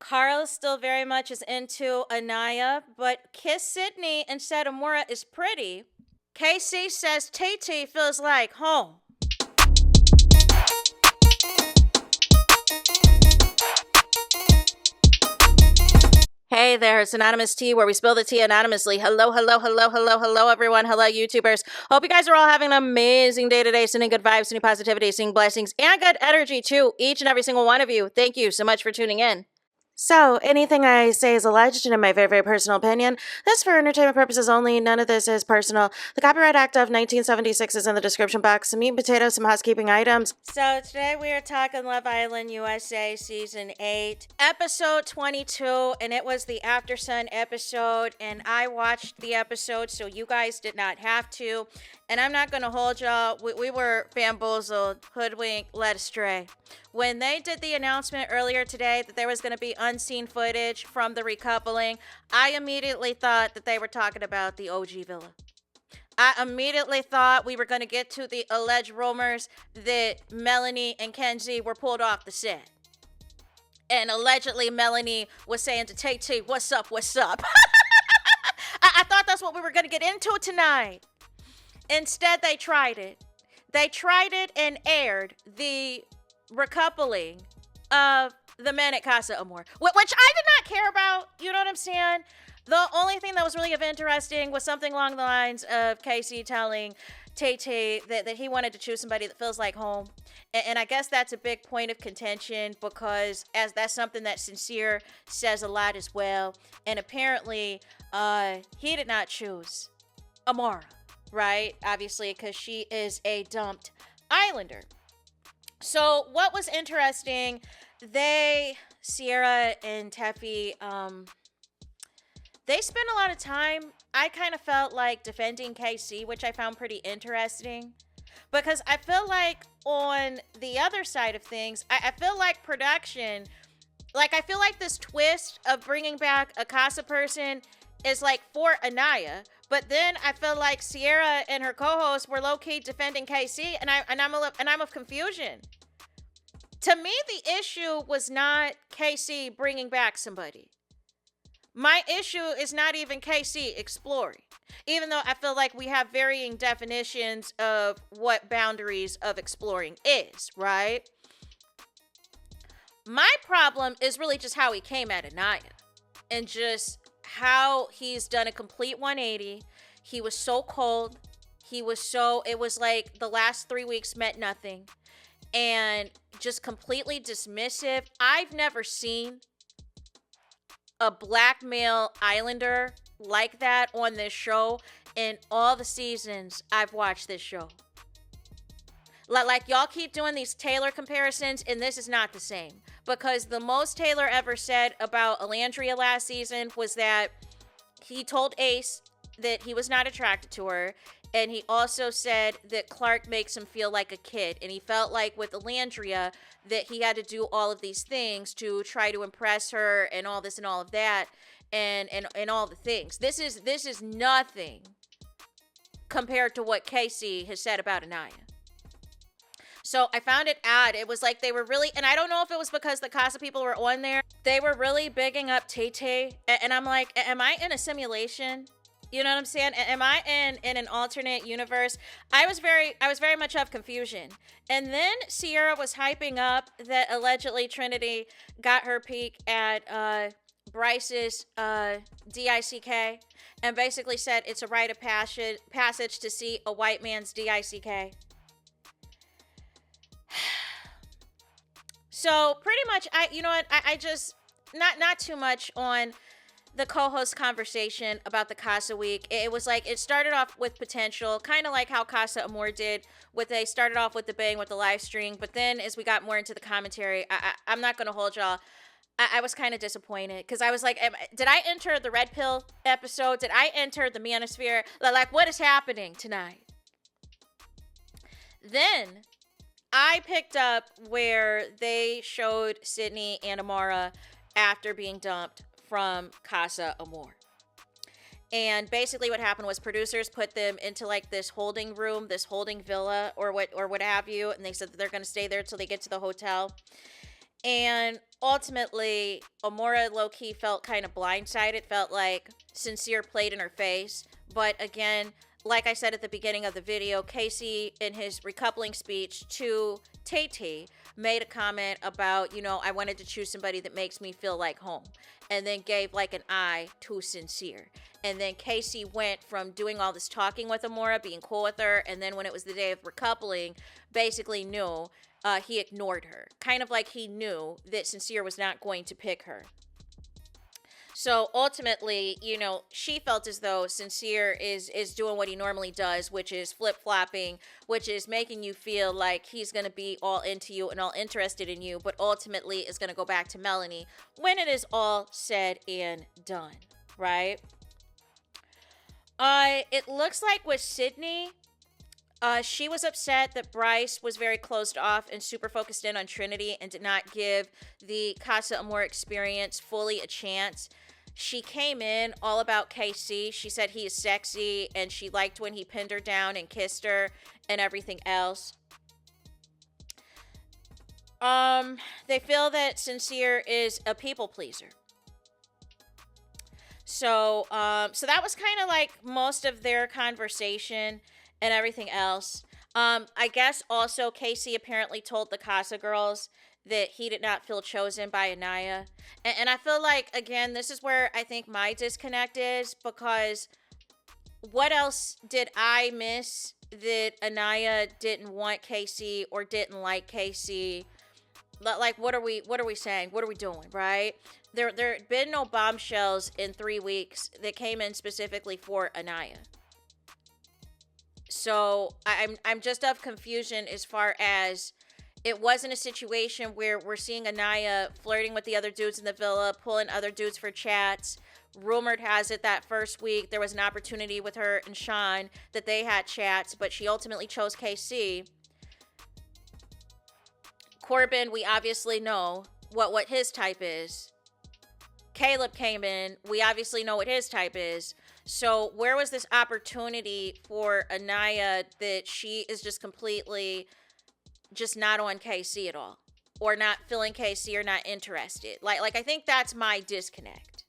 Carl still very much is into Anaya, but Kiss Sydney and said Amora is pretty. KC says Tay feels like home. Hey there, it's Anonymous Tea, where we spill the tea anonymously. Hello, everyone. Hello, YouTubers. Hope you guys are all having an amazing day today, sending good vibes, sending positivity, sending blessings, and good energy to each and every single one of you. Thank you so much for tuning in. So, anything I say is alleged and in my very, very personal opinion. This is for entertainment purposes only. None of this is personal. The Copyright Act of 1976 is in the description box. Some meat and potatoes, some housekeeping items. So, today we are talking Love Island USA Season 8, Episode 22, and it was the Aftersun episode, and I watched the episode, so you guys did not have to. And I'm not going to hold y'all. We were bamboozled, hoodwinked, led astray. When they did the announcement earlier today that there was going to be unseen footage from the recoupling, I immediately thought that they were talking about the OG villa. I immediately thought we were going to get to the alleged rumors that Melanie and Kenzie were pulled off the set. And allegedly Melanie was saying to Tay, what's up? I thought that's what we were going to get into tonight. Instead, they tried it. They tried it and aired the recoupling of the men at Casa Amor, which I did not care about. You know what I'm saying? The only thing that was really interesting was something along the lines of Casey telling Tay that he wanted to choose somebody that feels like home. And I guess that's a big point of contention because as that's something that Sincere says a lot as well. And apparently, he did not choose Amara. Right? Obviously, because she is a dumped Islander. So, what was interesting, Sierra and Teffy, they spent a lot of time, I kind of felt like defending KC, which I found pretty interesting. Because I feel like on the other side of things, I feel like production, I feel like this twist of bringing back a Casa person is like for Anaya. But then I feel like Sierra and her co-host were low-key defending KC, and I'm of confusion. To me, the issue was not KC bringing back somebody. My issue is not even KC exploring, even though I feel like we have varying definitions of what boundaries of exploring is, right? My problem is really just how he came at Anaya, and just how he's done a complete 180. He was so cold. It was like the last 3 weeks meant nothing. And just completely dismissive. I've never seen a black male Islander like that on this show in all the seasons I've watched this show. Like y'all keep doing these Taylor comparisons, and this is not the same. Because the most Taylor ever said about Alandria last season was that he told Ace that he was not attracted to her. And he also said that Clark makes him feel like a kid. And he felt like with Alandria that he had to do all of these things to try to impress her and all this and all of that. And all the things. This is nothing compared to what Casey has said about Anaya. So I found it odd. It was like they were really, and I don't know if it was because the Casa people were on there. They were really bigging up Tay. And I'm like, am I in a simulation? You know what I'm saying? Am I in an alternate universe? I was very much of confusion. And then Sierra was hyping up that allegedly Trinity got her peek at Bryce's DICK and basically said it's a rite of passage to see a white man's DICK. So pretty much, I just, not too much on the co-host conversation about the Casa week. It was like, it started off with potential, kind of like how Casa Amor did, they started off with the bang with the live stream, but then as we got more into the commentary, I'm not going to hold y'all. I was kind of disappointed because I was like, did I enter the Red Pill episode? Did I enter the Manosphere? Like, what is happening tonight? Then I picked up where they showed Sydney and Amara after being dumped from Casa Amor. And basically what happened was producers put them into like this holding room, this holding villa or what have you. And they said that they're going to stay there till they get to the hotel. And ultimately, Amora low-key felt kind of blindsided, felt like Sincere played in her face. But again, like I said at the beginning of the video, Casey, in his recoupling speech to Tay made a comment about, I wanted to choose somebody that makes me feel like home, and then gave like an eye to Sincere. And then Casey went from doing all this talking with Amora, being cool with her, and then when it was the day of recoupling, basically knew he ignored her. Kind of like he knew that Sincere was not going to pick her. So ultimately, she felt as though Sincere is doing what he normally does, which is flip-flopping, which is making you feel like he's going to be all into you and all interested in you, but ultimately is going to go back to Melanie when it is all said and done, right? It looks like with Sydney, she was upset that Bryce was very closed off and super focused in on Trinity and did not give the Casa Amor experience fully a chance. She came in all about KC. She said he is sexy and she liked when he pinned her down and kissed her and everything else. They feel that Sincere is a people pleaser. So that was kind of like most of their conversation and everything else. I guess also Casey apparently told the Casa girls that he did not feel chosen by Anaya. And I feel like, again, this is where I think my disconnect is, because what else did I miss that Anaya didn't want Casey or didn't like Casey? Like, what are we saying? What are we doing, right? There had been no bombshells in 3 weeks that came in specifically for Anaya. So I'm just of confusion as far as it wasn't a situation where we're seeing Anaya flirting with the other dudes in the villa, pulling other dudes for chats. Rumored has it that first week there was an opportunity with her and Sean that they had chats, but she ultimately chose KC. Corbin, we obviously know what his type is. Caleb came in. We obviously know what his type is. So where was this opportunity for Anaya that she is just completely just not on KC at all, or not feeling KC, or not interested? Like I think that's my disconnect.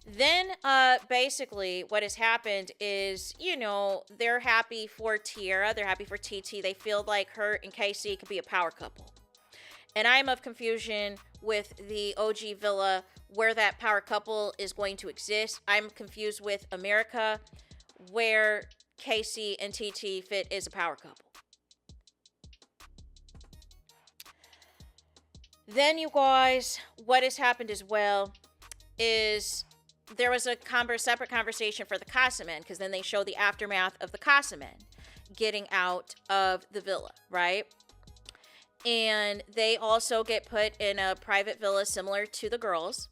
Then basically what has happened is, they're happy for Tierra, they're happy for TT. They feel like her and KC could be a power couple. And I'm of confusion with the OG Villa where that power couple is going to exist. I'm confused with America where KC and TT fit as a power couple. Then, you guys, what has happened as well is there was a separate conversation for the Casa men, because then they show the aftermath of the Casa men getting out of the villa, right? And they also get put in a private villa similar to the girls.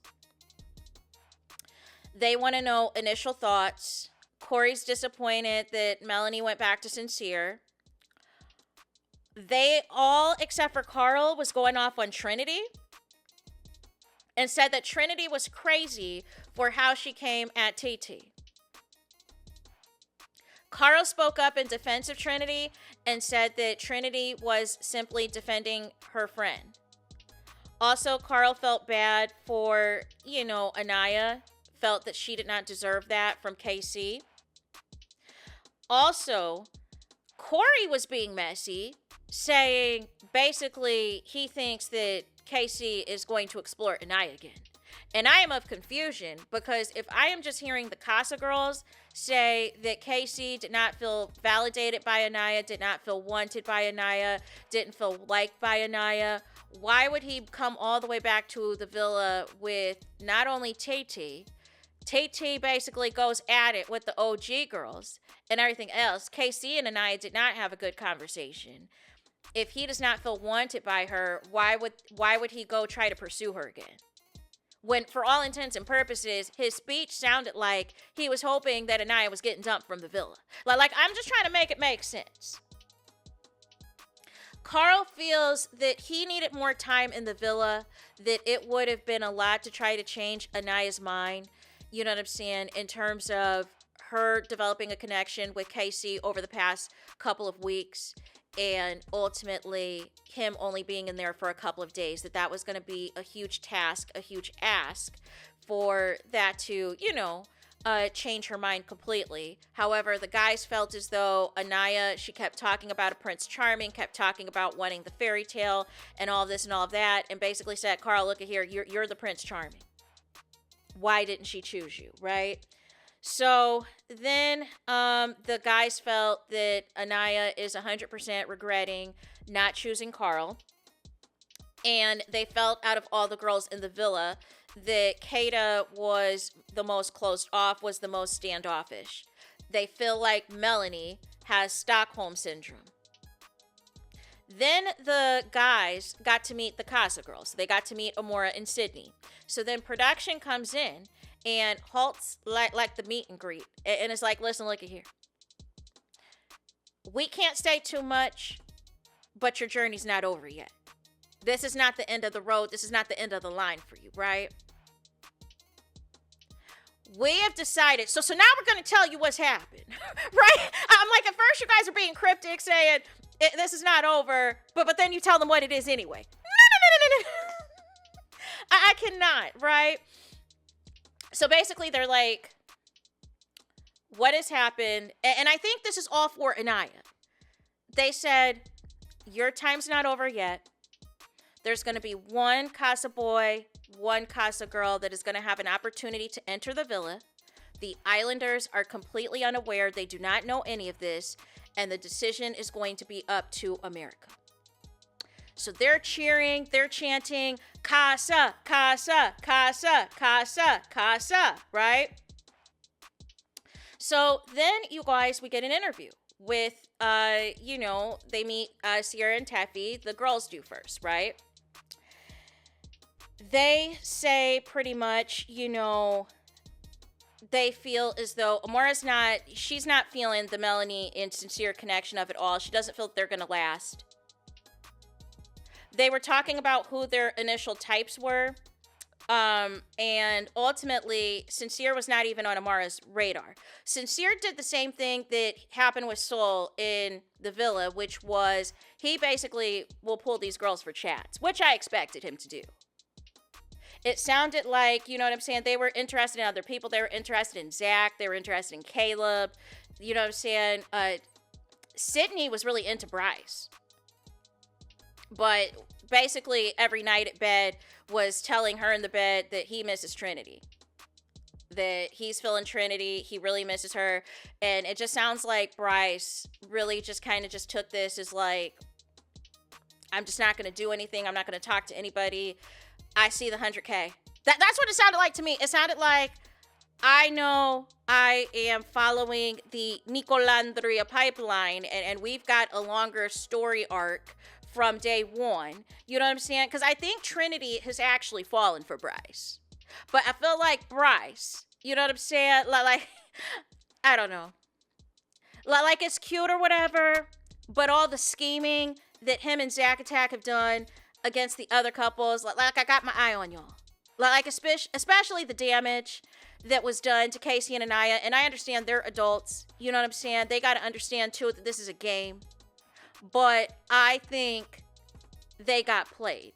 They want to know initial thoughts. Corey's disappointed that Melanie went back to Sincere. They all, except for Carl, was going off on Trinity and said that Trinity was crazy for how she came at TT. Carl spoke up in defense of Trinity and said that Trinity was simply defending her friend. Also, Carl felt bad for, Anaya, felt that she did not deserve that from KC. Also, Corey was being messy, saying basically he thinks that KC is going to explore Anaya again. And I am of confusion, because if I am just hearing the Casa girls say that KC did not feel validated by Anaya, did not feel wanted by Anaya, didn't feel liked by Anaya, why would he come all the way back to the villa with not only Tay? Tay basically goes at it with the OG girls and everything else. KC and Anaya did not have a good conversation. If he does not feel wanted by her, why would he go try to pursue her again? When, for all intents and purposes, his speech sounded like he was hoping that Anaya was getting dumped from the villa. Like I'm just trying to make it make sense. Carl feels that he needed more time in the villa, that it would have been a lot to try to change Anaya's mind. You know what I'm saying? In terms of her developing a connection with KC over the past couple of weeks. and ultimately him only being in there for a couple of days, that was going to be a huge task, a huge ask for that to, change her mind completely. However, the guys felt as though Anaya, she kept talking about a Prince Charming, kept talking about wanting the fairy tale and all this and all of that, and basically said, Carl, look at here, you're the Prince Charming. Why didn't she choose you, right? So then the guys felt that Anaya is 100% regretting not choosing Carl. And they felt out of all the girls in the villa that Kata was the most closed off, was the most standoffish. They feel like Melanie has Stockholm Syndrome. Then the guys got to meet the Casa girls. They got to meet Amora and Sydney. So then production comes in and halts like the meet and greet. And it's like, listen, look at here. We can't stay too much, but your journey's not over yet. This is not the end of the road. This is not the end of the line for you, right? We have decided. So now we're going to tell you what's happened, right? I'm like, at first you guys are being cryptic saying this is not over, but then you tell them what it is anyway. No. I cannot, right? So basically they're like, what has happened? And I think this is all for Anaya. They said, your time's not over yet. There's going to be one Casa boy, one Casa girl that is going to have an opportunity to enter the villa. The Islanders are completely unaware. They do not know any of this. And the decision is going to be up to America. So they're cheering, they're chanting, Casa, Casa, Casa, Casa, Casa, right? So then, you guys, we get an interview with, they meet Sierra and Taffy. The girls do first, right? They say pretty much, they feel as though Amora's she's not feeling the Melanie and Sincere connection of it all. She doesn't feel that they're going to last. They were talking about who their initial types were. And ultimately, Sincere was not even on Amara's radar. Sincere did the same thing that happened with Soul in the villa, which was he basically will pull these girls for chats, which I expected him to do. It sounded like, you know what I'm saying? They were interested in other people. They were interested in Zach. They were interested in Caleb. You know what I'm saying? Sydney was really into Bryce. But basically every night at bed was telling her in the bed that he misses Trinity. That he's feeling Trinity. He really misses her. And it just sounds like Bryce really just kind of just took this as like, I'm just not going to do anything. I'm not going to talk to anybody. I see the 100K. That's what it sounded like to me. It sounded like, I know I am following the Nicolandria pipeline, and we've got a longer story arc from day one. You know what I'm saying? Because I think Trinity has actually fallen for Bryce. But I feel like Bryce, you know what I'm saying? Like I don't know. Like it's cute or whatever, but all the scheming that him and Zack Attack have done against the other couples, like I got my eye on y'all. Like especially the damage that was done to Casey and Anaya. And I understand they're adults. You know what I'm saying? They got to understand too that this is a game. But I think they got played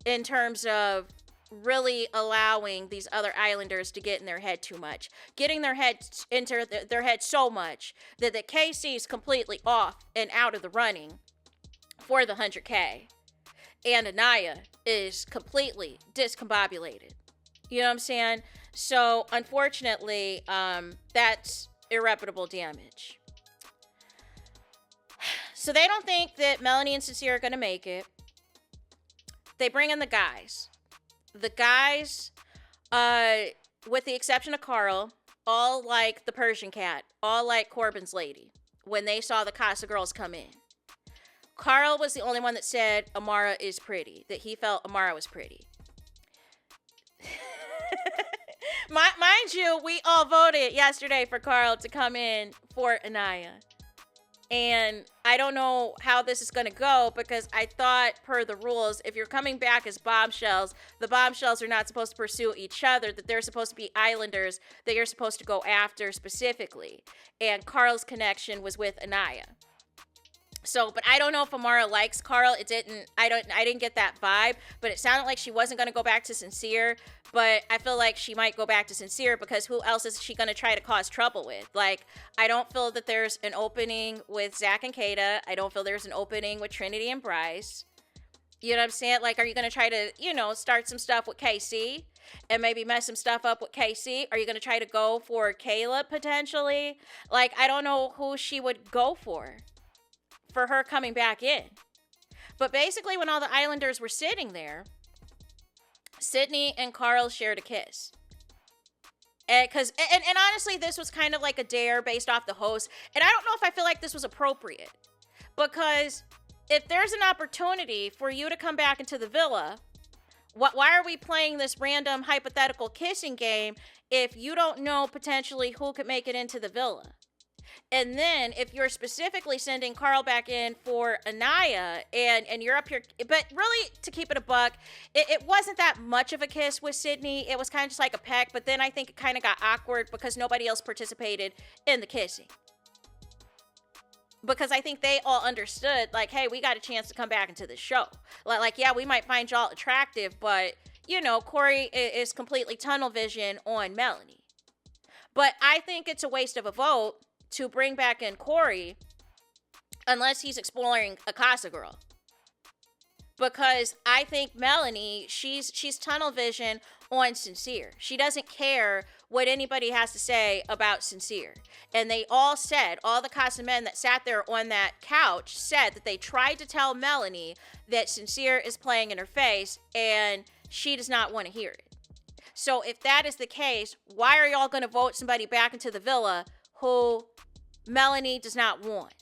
in terms of really allowing these other Islanders to get in their head too much. Getting their head into their head so much that Casey's completely off and out of the running for the 100K. And Anaya is completely discombobulated. You know what I'm saying? So, unfortunately, that's irreparable damage. So, they don't think that Melanie and Sincere are going to make it. They bring in the guys. The guys, with the exception of Carl, all like the Persian cat, all like Corbin's lady, when they saw the Casa girls come in. Carl was the only one that said Amara is pretty, that he felt Amara was pretty. Mind you, we all voted yesterday for Carl to come in for Anaya. And I don't know how this is going to go because I thought per the rules, if you're coming back as bombshells, the bombshells are not supposed to pursue each other, that they're supposed to be Islanders that you're supposed to go after specifically. And Carl's connection was with Anaya. So, but I don't know if Amara likes Carl. I didn't get that vibe, but it sounded like she wasn't going to go back to Sincere, but I feel like she might go back to Sincere because who else is she going to try to cause trouble with? Like, I don't feel that there's an opening with Zach and Kata. I don't feel there's an opening with Trinity and Bryce. You know what I'm saying? Like, are you going to try to, start some stuff with KC and maybe mess some stuff up with KC? Are you going to try to go for Caleb potentially? Like, I don't know who she would go for her coming back in. But basically, when all the Islanders were sitting there, Sydney and Carl shared a kiss. And honestly, this was kind of like a dare based off the host. And I don't know if I feel like this was appropriate. Because if there's an opportunity for you to come back into the villa, why are we playing this random hypothetical kissing game if you don't know potentially who could make it into the villa? And then if you're specifically sending Carl back in for Anaya and you're up here, but really to keep it a buck, it wasn't that much of a kiss with Sydney. It was kind of just like a peck, but then I think it kind of got awkward because nobody else participated in the kissing. Because I think they all understood, like, hey, we got a chance to come back into the show. Like, yeah, we might find y'all attractive, but, Corey is completely tunnel vision on Melanie. But I think it's a waste of a vote to bring back in Corey unless he's exploring a Casa girl. Because I think Melanie, she's tunnel vision on Sincere. She doesn't care what anybody has to say about Sincere. And they all said, all the Casa men that sat there on that couch said that they tried to tell Melanie that Sincere is playing in her face and she does not want to hear it. So if that is the case, why are y'all going to vote somebody back into the villa who Melanie does not want?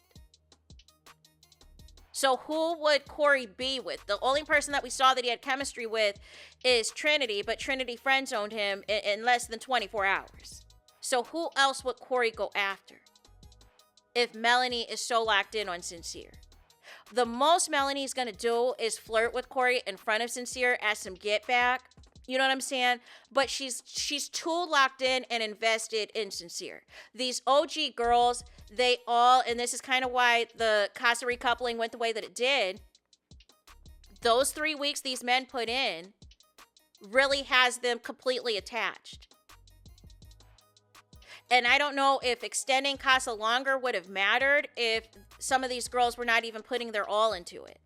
So who would Corey be with? The only person that we saw that he had chemistry with is Trinity, but Trinity friend-zoned him in less than 24 hours. So who else would Corey go after if Melanie is so locked in on Sincere? The most Melanie's going to do is flirt with Corey in front of Sincere as some get back. You know what I'm saying? But she's too locked in and invested in Sincere. These OG girls, they all, and this is kind of why the Casa recoupling went the way that it did. Those 3 weeks these men put in really has them completely attached. And I don't know if extending Casa longer would have mattered if some of these girls were not even putting their all into it.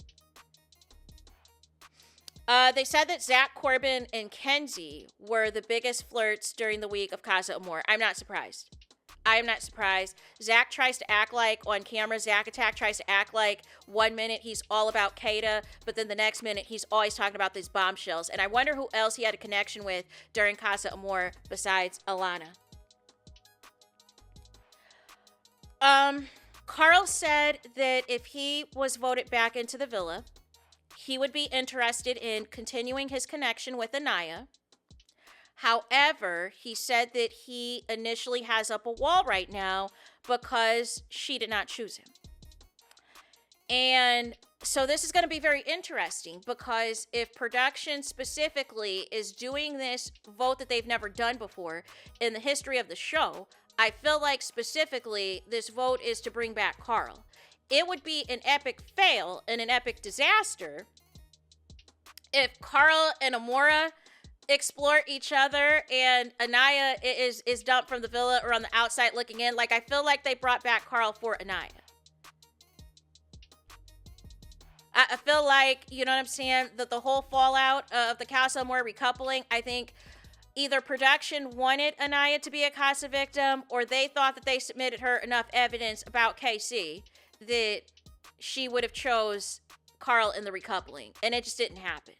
They said that Zach, Corbin, and Kenzie were the biggest flirts during the week of Casa Amor. I'm not surprised. I am not surprised. Zach tries to act like, on camera, Zach Attack tries to act like 1 minute he's all about Kata, but then the next minute he's always talking about these bombshells. And I wonder who else he had a connection with during Casa Amor besides Alana. Carl said that if he was voted back into the villa, he would be interested in continuing his connection with Anaya. However, he said that he initially has up a wall right now because she did not choose him. And so this is going to be very interesting because if production specifically is doing this vote that they've never done before in the history of the show, I feel like specifically this vote is to bring back Carl. It would be an epic fail and an epic disaster if Carl and Amora explore each other and Anaya is dumped from the villa or on the outside looking in. Like, I feel like they brought back Carl for Anaya. I feel like, you know what I'm saying, that the whole fallout of the Casa Amor recoupling, I think either production wanted Anaya to be a Casa victim or they thought that they submitted her enough evidence about KC that she would have chose Carl in the recoupling. And it just didn't happen.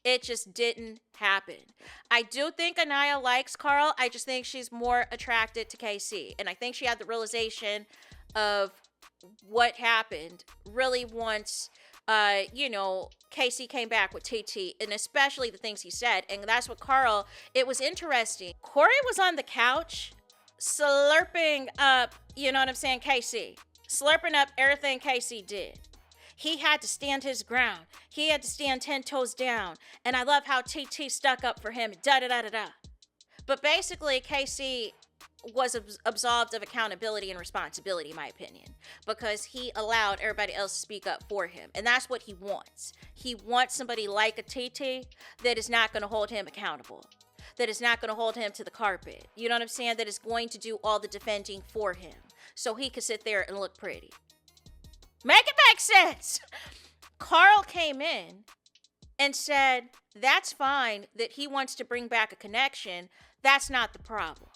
It just didn't happen. I do think Anaya likes Carl. I just think she's more attracted to KC. And I think she had the realization of what happened really once, KC came back with TT, and especially the things he said. And that's what Carl, it was interesting. Corey was on the couch slurping up, you know what I'm saying, KC. Slurping up everything KC did. He had to stand his ground. He had to stand 10 toes down. And I love how TT stuck up for him. Da-da-da-da-da. But basically, KC was absolved of accountability and responsibility, in my opinion, because he allowed everybody else to speak up for him. And that's what he wants. He wants somebody like a TT that is not going to hold him accountable, that is not going to hold him to the carpet. You know what I'm saying? That is going to do all the defending for him so he could sit there and look pretty. Make it make sense. Carl came in and said, that's fine that he wants to bring back a connection. That's not the problem.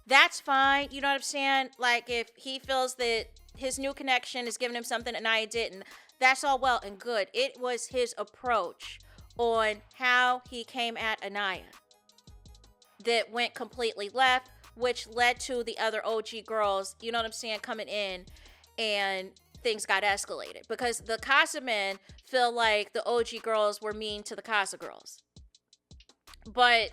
That's fine. You know what I'm saying? Like, if he feels that his new connection is giving him something Anaya didn't, that's all well and good. It was his approach on how he came at Anaya that went completely left, which led to the other OG girls, you know what I'm saying, coming in, and things got escalated. Because the Casa men feel like the OG girls were mean to the Casa girls. But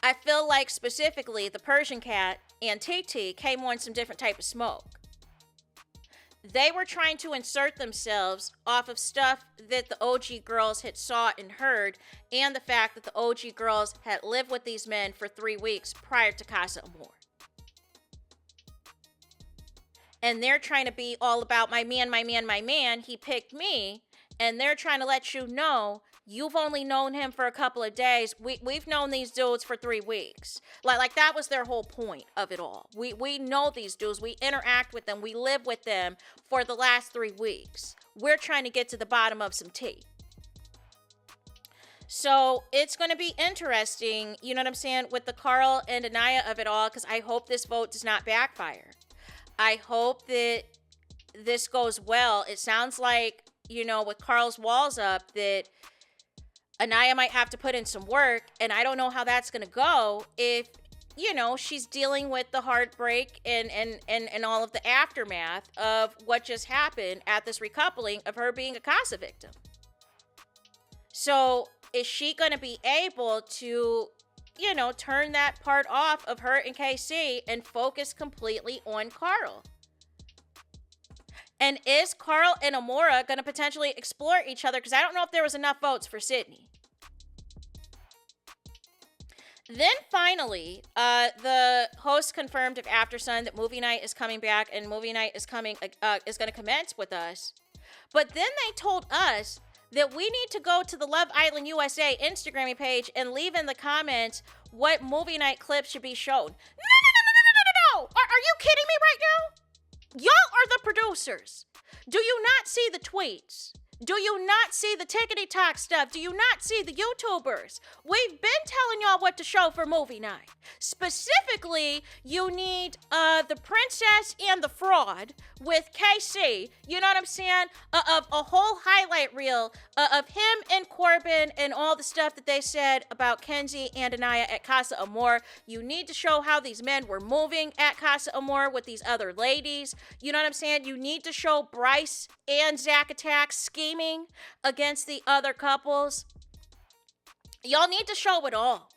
I feel like specifically the Persian Cat and TT came on some different type of smoke. They were trying to insert themselves off of stuff that the OG girls had saw and heard, and the fact that the OG girls had lived with these men for 3 weeks prior to Casa Amor. And they're trying to be all about my man, my man, my man. He picked me. And they're trying to let you know, you've only known him for a couple of days. We've known these dudes for 3 weeks. Like that was their whole point of it all. We know these dudes. We interact with them. We live with them for the last 3 weeks. We're trying to get to the bottom of some tea. So it's going to be interesting, you know what I'm saying, with the Carl and Anaya of it all, because I hope this vote does not backfire. I hope that this goes well. It sounds like, you know, with Carl's walls up, that Anaya might have to put in some work, and I don't know how that's going to go if, you know, she's dealing with the heartbreak and all of the aftermath of what just happened at this recoupling of her being a Casa victim. So is she going to be able to, you know, turn that part off of her and KC and focus completely on Carl? And is Carl and Amora going to potentially explore each other? Because I don't know if there was enough votes for Sydney. Then finally, the host confirmed of Aftersun that movie night is coming back, and movie night is going to commence with us. But then they told us that we need to go to the Love Island USA Instagram page and leave in the comments what movie night clips should be shown. No. Are you kidding me right now? Y'all are the producers. Do you not see the tweets? Do you not see the tickety-tock stuff? Do you not see the YouTubers? We've been telling y'all what to show for movie night. Specifically, you need the princess and the fraud with KC. You know what I'm saying? Of a whole highlight reel of him and Corbin and all the stuff that they said about Kenzie and Anaya at Casa Amor. You need to show how these men were moving at Casa Amor with these other ladies. You know what I'm saying? You need to show Bryce and Zack Attack scheming against the other couples. Y'all need to show it all.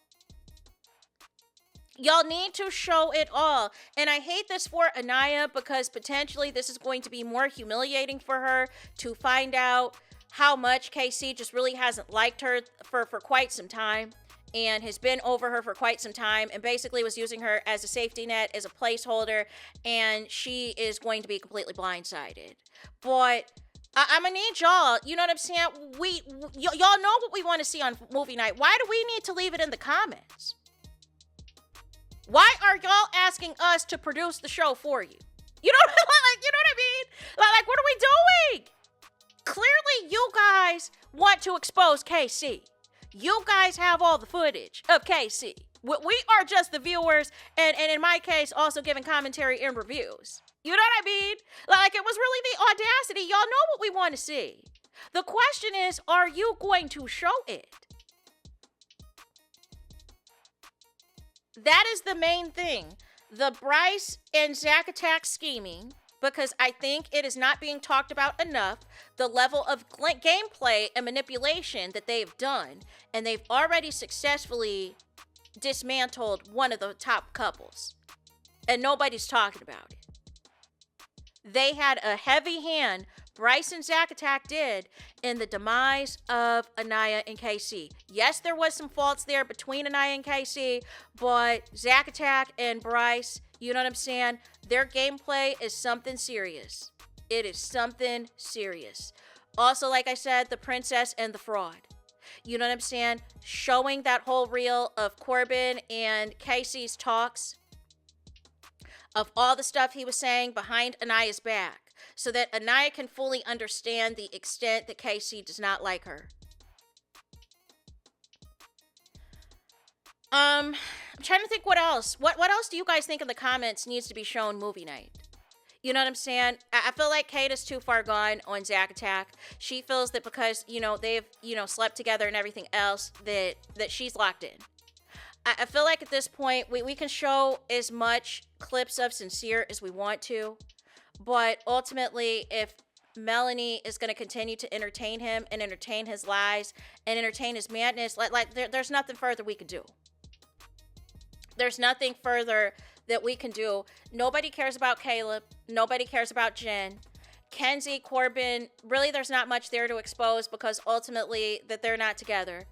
Y'all need to show it all. And I hate this for Anaya because potentially this is going to be more humiliating for her to find out how much KC just really hasn't liked her for quite some time and has been over her for quite some time and basically was using her as a safety net, as a placeholder, and she is going to be completely blindsided. But I'm gonna need y'all, you know what I'm saying? Y'all know what we want to see on movie night. Why do we need to leave it in the comments? Why are y'all asking us to produce the show for you? You know, you know what I mean? Like, what are we doing? Clearly, you guys want to expose KC. You guys have all the footage of KC. We are just the viewers, and in my case, also giving commentary and reviews. You know what I mean? Like, it was really the audacity. Y'all know what we want to see. The question is, are you going to show it? That is the main thing. The Bryce and Zack Attack scheming, because I think it is not being talked about enough, the level of gameplay and manipulation that they've done, and they've already successfully dismantled one of the top couples, and nobody's talking about it. They had a heavy hand Bryce and Zack Attack did in the demise of Anaya and KC. Yes, there was some faults there between Anaya and KC, but Zack Attack and Bryce, you know what I'm saying? Their gameplay is something serious. It is something serious. Also, like I said, the princess and the fraud. You know what I'm saying? Showing that whole reel of Corbin and Casey's talks, of all the stuff he was saying behind Anaya's back, so that Anaya can fully understand the extent that Casey does not like her. I'm trying to think what else. What else do you guys think in the comments needs to be shown movie night? You know what I'm saying? I feel like Kate is too far gone on Zack Attack. She feels that because, they've, slept together and everything else, that she's locked in. I feel like at this point, we can show as much clips of Sincere as we want to. But ultimately, if Melanie is going to continue to entertain him and entertain his lies and entertain his madness, there's nothing further we can do. There's nothing further that we can do. Nobody cares about Caleb. Nobody cares about Jen. Kenzie, Corbin, really there's not much there to expose because ultimately that they're not together.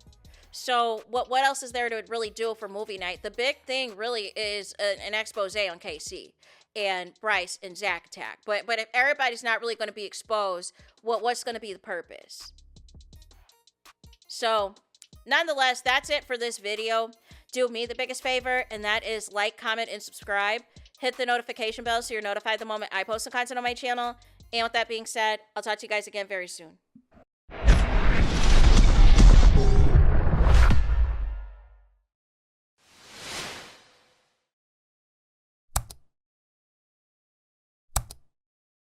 So what else is there to really do for movie night? The big thing really is an expose on KC and Bryce and Zack Attack. But if everybody's not really going to be exposed, what's going to be the purpose? So nonetheless, that's it for this video. Do me the biggest favor, and that is like, comment, and subscribe. Hit the notification bell so you're notified the moment I post some content on my channel. And with that being said, I'll talk to you guys again very soon.